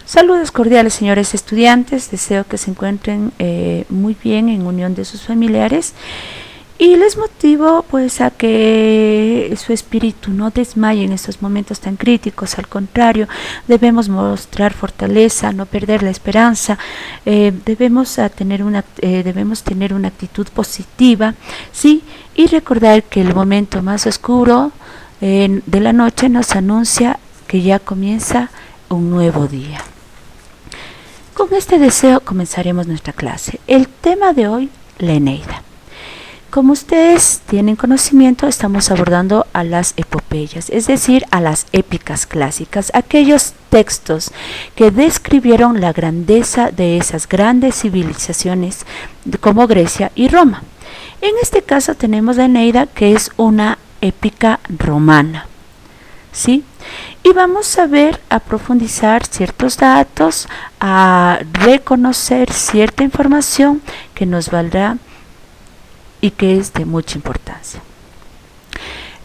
Saludos cordiales, señores estudiantes, deseo que se encuentren muy bien en unión de sus familiares y les motivo pues a que su espíritu no desmaye en estos momentos tan críticos. Al contrario, debemos mostrar fortaleza, no perder la esperanza, debemos tener una actitud positiva, ¿sí? Y recordar que el momento más oscuro de la noche nos anuncia que ya comienza un nuevo día. Con este deseo comenzaremos nuestra clase. El tema de hoy, la Eneida. Como ustedes tienen conocimiento, estamos abordando a las epopeyas, es decir, a las épicas clásicas, aquellos textos que describieron la grandeza de esas grandes civilizaciones como Grecia y Roma. En este caso tenemos la Eneida, que es una épica romana, ¿sí? Y vamos a ver, a profundizar ciertos datos, a reconocer cierta información que nos valdrá y que es de mucha importancia.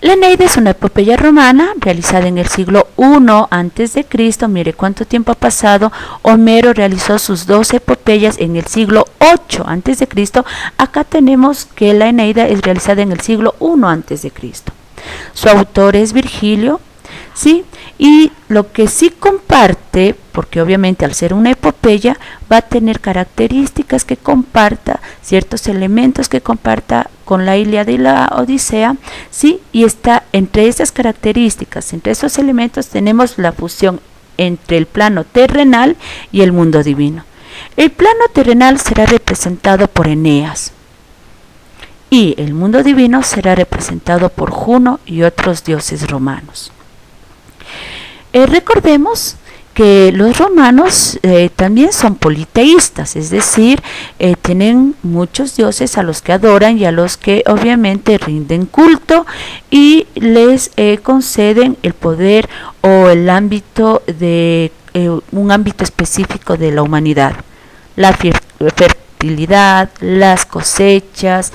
La Eneida es una epopeya romana realizada en el siglo I a.C. Mire cuánto tiempo ha pasado. Homero realizó sus 2 epopeyas en el siglo VIII a.C. Acá tenemos que la Eneida es realizada en el siglo I a.C. Su autor es Virgilio, ¿sí? Y lo que sí comparte, porque obviamente al ser una epopeya va a tener características que comparta, ciertos elementos que comparta con la Ilíada y la Odisea, ¿sí? Y está entre esas características, entre esos elementos tenemos la fusión entre el plano terrenal y el mundo divino. El plano terrenal será representado por Eneas y el mundo divino será representado por Juno y otros dioses romanos. Recordemos que los romanos también son politeístas, es decir, tienen muchos dioses a los que adoran y a los que obviamente rinden culto y les conceden el poder o el ámbito de un ámbito específico de la humanidad, la fertilidad, las cosechas,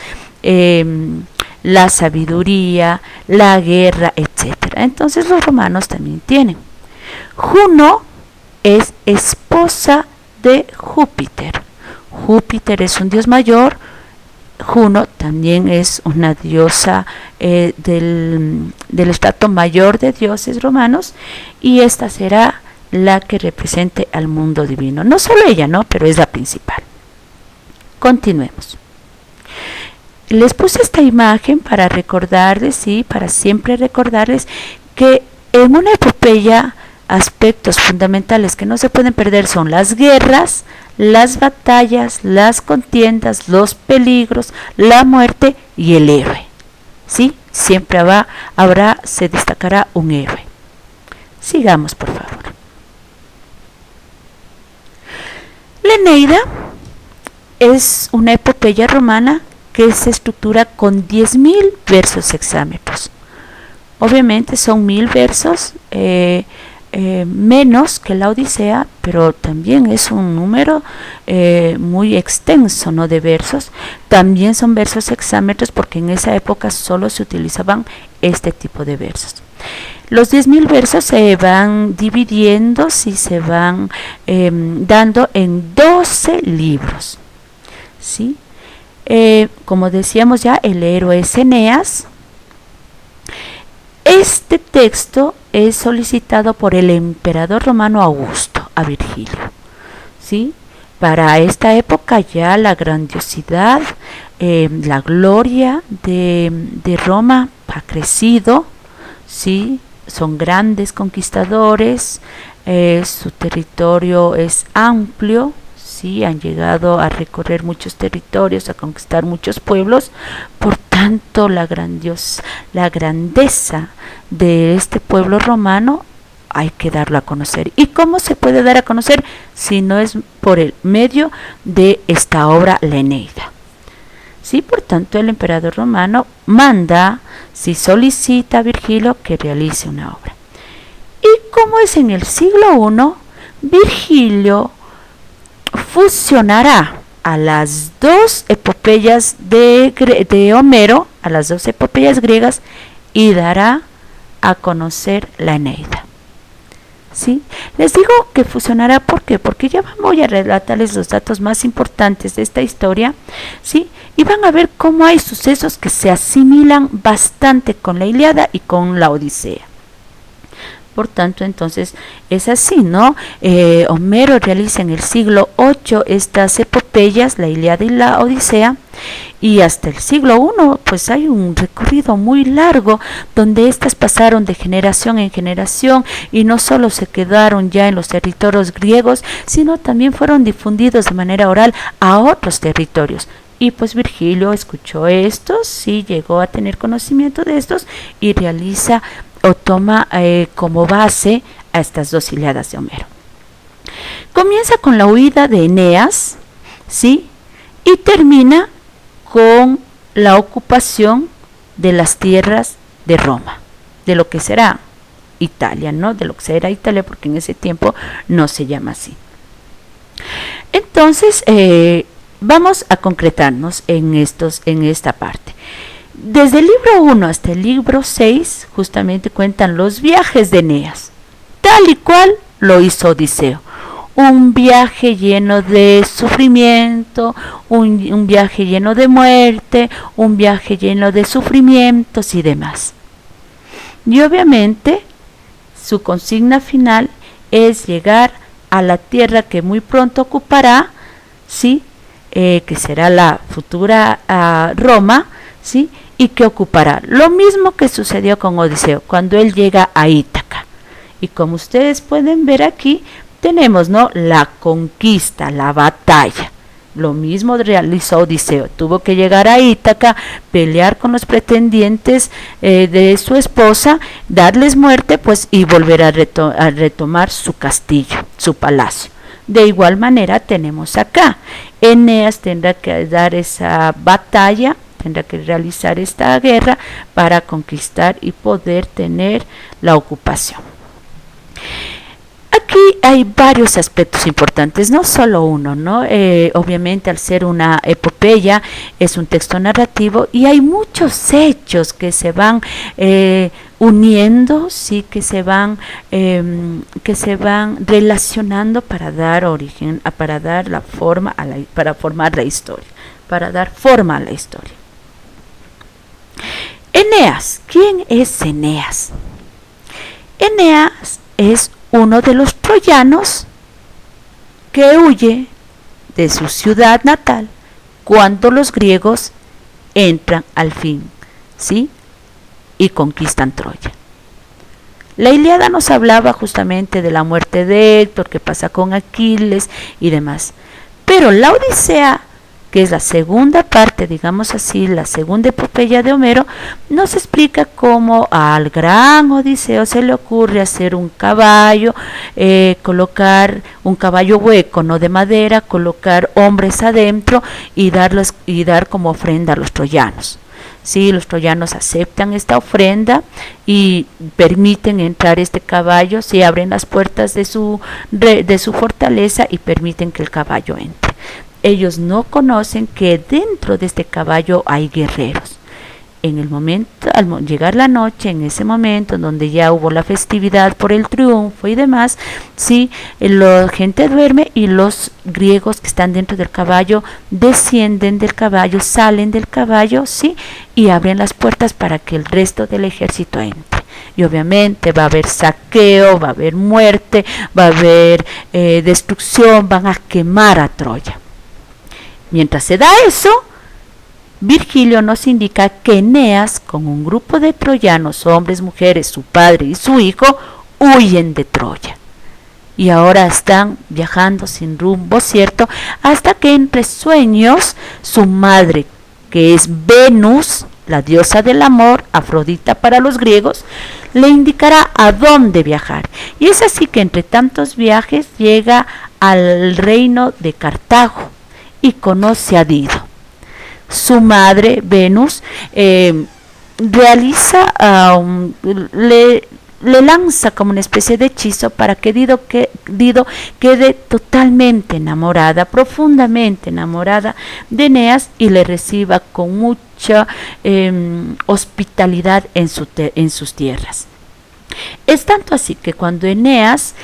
la sabiduría, la guerra, etcétera. Entonces los romanos también tienen. Juno es esposa de Júpiter. Júpiter es un dios mayor. Juno también es una diosa del estrato mayor de dioses romanos, y esta será la que represente al mundo divino. No solo ella, ¿no? Pero es la principal. Continuemos. Les puse esta imagen para recordarles, sí, para siempre recordarles que en una epopeya aspectos fundamentales que no se pueden perder son las guerras, las batallas, las contiendas, los peligros, la muerte y el héroe, ¿sí? Siempre se destacará un héroe. Sigamos, por favor. La Eneida es una epopeya romana que se estructura con 10.000 versos hexámetros. Obviamente son 1.000 versos, menos que la Odisea, pero también es un número muy extenso, ¿no?, de versos. También son versos hexámetros porque en esa época solo se utilizaban este tipo de versos. Los 10.000 versos se van dividiendo, si se van dando en 12 libros, ¿sí? Como decíamos ya, el héroe es Eneas. Este texto es solicitado por el emperador romano Augusto a Virgilio, ¿sí? Para esta época ya la grandiosidad, la gloria de Roma ha crecido, ¿sí? Son grandes conquistadores, su territorio es amplio, ¿sí? Han llegado a recorrer muchos territorios, a conquistar muchos pueblos. Por tanto, la grandeza de este pueblo romano hay que darlo a conocer. ¿Y cómo se puede dar a conocer si no es por el medio de esta obra, la Eneida? Sí, por tanto, el emperador romano solicita a Virgilio que realice una obra. Y como es en el siglo I, Virgilio fusionará a las 2 epopeyas de Homero, a las 2 epopeyas griegas, y dará a conocer la Eneida. ¿sí? Les digo que fusionará, ¿por qué? Porque ya voy a relatarles los datos más importantes de esta historia, ¿sí? Y van a ver cómo hay sucesos que se asimilan bastante con la Ilíada y con la Odisea. Por tanto, entonces es así, ¿no? Homero realiza en el siglo VIII estas epopeyas, la Ilíada y la Odisea, y hasta el siglo I, pues hay un recorrido muy largo donde éstas pasaron de generación en generación y no solo se quedaron ya en los territorios griegos, sino también fueron difundidos de manera oral a otros territorios. Y pues Virgilio escuchó estos, sí, llegó a tener conocimiento de estos y realiza o toma como base a estas dos Ilíadas de Homero. Comienza con la huida de Eneas, ¿sí? Y termina con la ocupación de las tierras de Roma, de lo que será Italia, ¿no? De lo que será Italia, porque en ese tiempo no se llama así. Entonces, vamos a concretarnos en esta parte. Desde el libro 1 hasta el libro 6 justamente cuentan los viajes de Eneas, tal y cual lo hizo Odiseo. Un viaje lleno de sufrimiento, un viaje lleno de muerte, un viaje lleno de sufrimientos y demás. Y obviamente su consigna final es llegar a la tierra que muy pronto ocupará, ¿sí? Que será la futura Roma, ¿sí? Y que ocupará lo mismo que sucedió con Odiseo cuando él llega a Ítaca. Y como ustedes pueden ver aquí, tenemos, ¿no?, la conquista, la batalla. Lo mismo realizó Odiseo, tuvo que llegar a Ítaca, pelear con los pretendientes de su esposa, darles muerte, pues, y volver a retomar su castillo, su palacio. De igual manera tenemos acá, Eneas tendrá que dar esa batalla, tendrá que realizar esta guerra para conquistar y poder tener la ocupación. Aquí hay varios aspectos importantes, no solo uno, ¿no? Obviamente al ser una epopeya es un texto narrativo y hay muchos hechos que se van uniendo, sí, que se van relacionando para dar origen, para dar la forma para formar la historia, para dar forma a la historia. Eneas, ¿quién es Eneas? Eneas es uno de los troyanos que huye de su ciudad natal cuando los griegos entran al fin, ¿sí?, y conquistan Troya. La Ilíada nos hablaba justamente de la muerte de Héctor, qué pasa con Aquiles y demás. Pero la Odisea, que es la segunda parte, digamos así, la segunda epopeya de Homero, nos explica cómo al gran Odiseo se le ocurre hacer un caballo, colocar un caballo hueco, no de madera, colocar hombres adentro y dar como ofrenda a los troyanos. Sí, los troyanos aceptan esta ofrenda y permiten entrar este caballo, se abren las puertas de su fortaleza y permiten que el caballo entre. Ellos no conocen que dentro de este caballo hay guerreros. En el momento, al llegar la noche, en ese momento en donde ya hubo la festividad por el triunfo y demás, sí, la gente duerme y los griegos que están dentro del caballo descienden del caballo, salen del caballo, sí, y abren las puertas para que el resto del ejército entre. Y obviamente va a haber saqueo, va a haber muerte, va a haber destrucción, van a quemar a Troya. Mientras se da eso, Virgilio nos indica que Eneas, con un grupo de troyanos, hombres, mujeres, su padre y su hijo, huyen de Troya. Y ahora están viajando sin rumbo cierto, hasta que entre sueños su madre, que es Venus, la diosa del amor, Afrodita para los griegos, le indicará a dónde viajar. Y es así que entre tantos viajes llega al reino de Cartago y conoce a Dido. Su madre, Venus, realiza, le lanza como una especie de hechizo para que Dido quede totalmente enamorada, profundamente enamorada de Eneas y le reciba con mucha hospitalidad en sus tierras. Es tanto así que cuando Eneas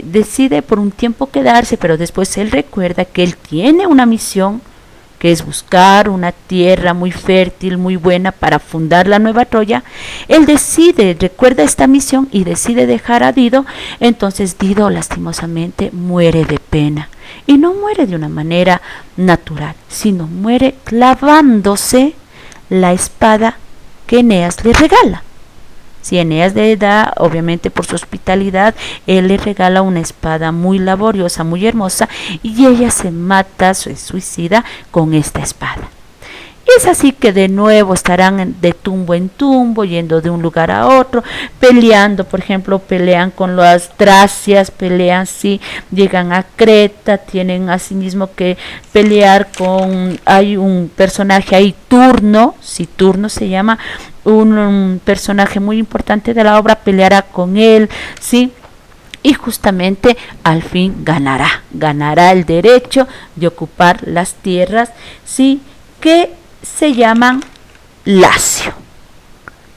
decide por un tiempo quedarse, pero después él recuerda que él tiene una misión, que es buscar una tierra muy fértil, muy buena para fundar la nueva Troya. Él recuerda esta misión y decide dejar a Dido. Entonces Dido lastimosamente muere de pena, y no muere de una manera natural, sino muere clavándose la espada que Eneas le regala. Si Eneas le da, obviamente por su hospitalidad, él le regala una espada muy laboriosa, muy hermosa, y ella se mata, se suicida con esta espada. Y es así que de nuevo estarán de tumbo en tumbo, yendo de un lugar a otro, peleando. Por ejemplo, pelean con las Tracias, pelean, sí, llegan a Creta, tienen asimismo que pelear con, hay un personaje ahí, Turno, sí, Turno se llama, un personaje muy importante de la obra, peleará con él, sí, y justamente al fin ganará el derecho de ocupar las tierras, sí, que se llaman Lacio.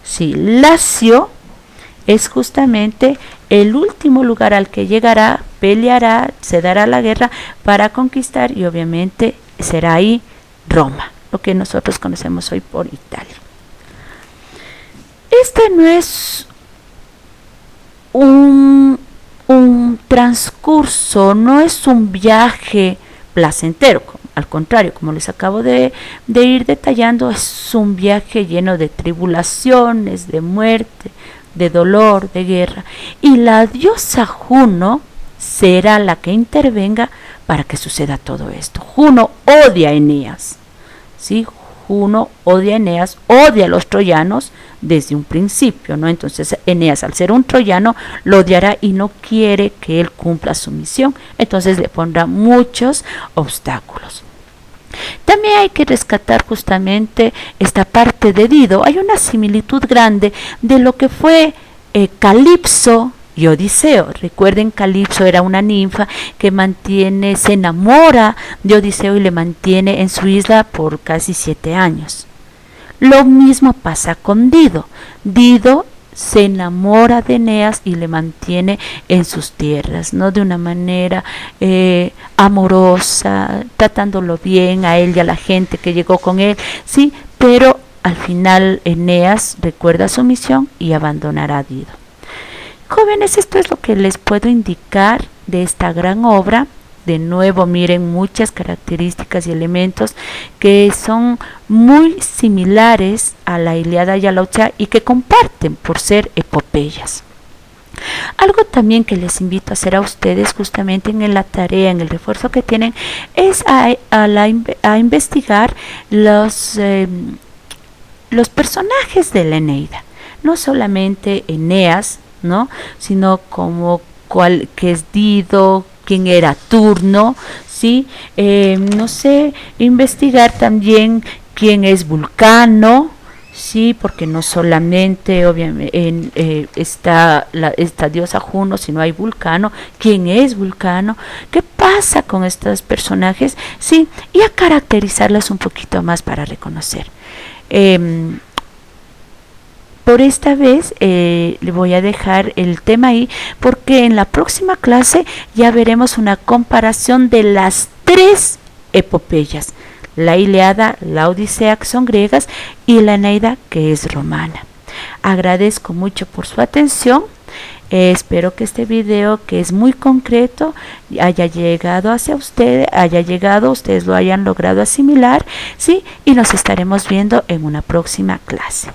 Sí, Lacio es justamente el último lugar al que llegará, peleará, se dará la guerra para conquistar, y obviamente será ahí Roma, lo que nosotros conocemos hoy por Italia. Este no es un transcurso, no es un viaje placentero, al contrario, como les acabo de ir detallando, es un viaje lleno de tribulaciones, de muerte, de dolor, de guerra, y la diosa Juno será la que intervenga para que suceda todo esto. Juno odia a Eneas, ¿sí? Juno odia a Eneas, odia a los troyanos desde un principio, ¿no? Entonces Eneas, al ser un troyano, lo odiará y no quiere que él cumpla su misión, entonces le pondrá muchos obstáculos. También hay que rescatar justamente esta parte de Dido. Hay una similitud grande de lo que fue Calipso y Odiseo. Recuerden, Calipso era una ninfa que se enamora de Odiseo y le mantiene en su isla por casi 7 años. Lo mismo pasa con Dido. Dido se enamora de Eneas y le mantiene en sus tierras, ¿no? De una manera amorosa, tratándolo bien a él y a la gente que llegó con él, sí, pero al final Eneas recuerda su misión y abandonará a Dido. Jóvenes, esto es lo que les puedo indicar de esta gran obra. De nuevo, miren, muchas características y elementos que son muy similares a la Ilíada y a la Odisea y que comparten por ser epopeyas. Algo también que les invito a hacer a ustedes justamente en la tarea, en el refuerzo que tienen, es a investigar los personajes de la Eneida. No solamente Eneas, ¿no? Sino como que es Dido, quién era Turno, ¿sí? No sé, investigar también quién es Vulcano, sí, porque no solamente obviamente está esta diosa Juno, sino hay Vulcano. ¿Quién es Vulcano? ¿Qué pasa con estos personajes? Sí, y a caracterizarlas un poquito más para reconocer. Por esta vez le voy a dejar el tema ahí, porque en la próxima clase ya veremos una comparación de las 3 epopeyas: la Ilíada, la Odisea, que son griegas, y la Eneida, que es romana. Agradezco mucho por su atención. Espero que este video, que es muy concreto, haya llegado hacia ustedes, ustedes lo hayan logrado asimilar, ¿sí? Y nos estaremos viendo en una próxima clase.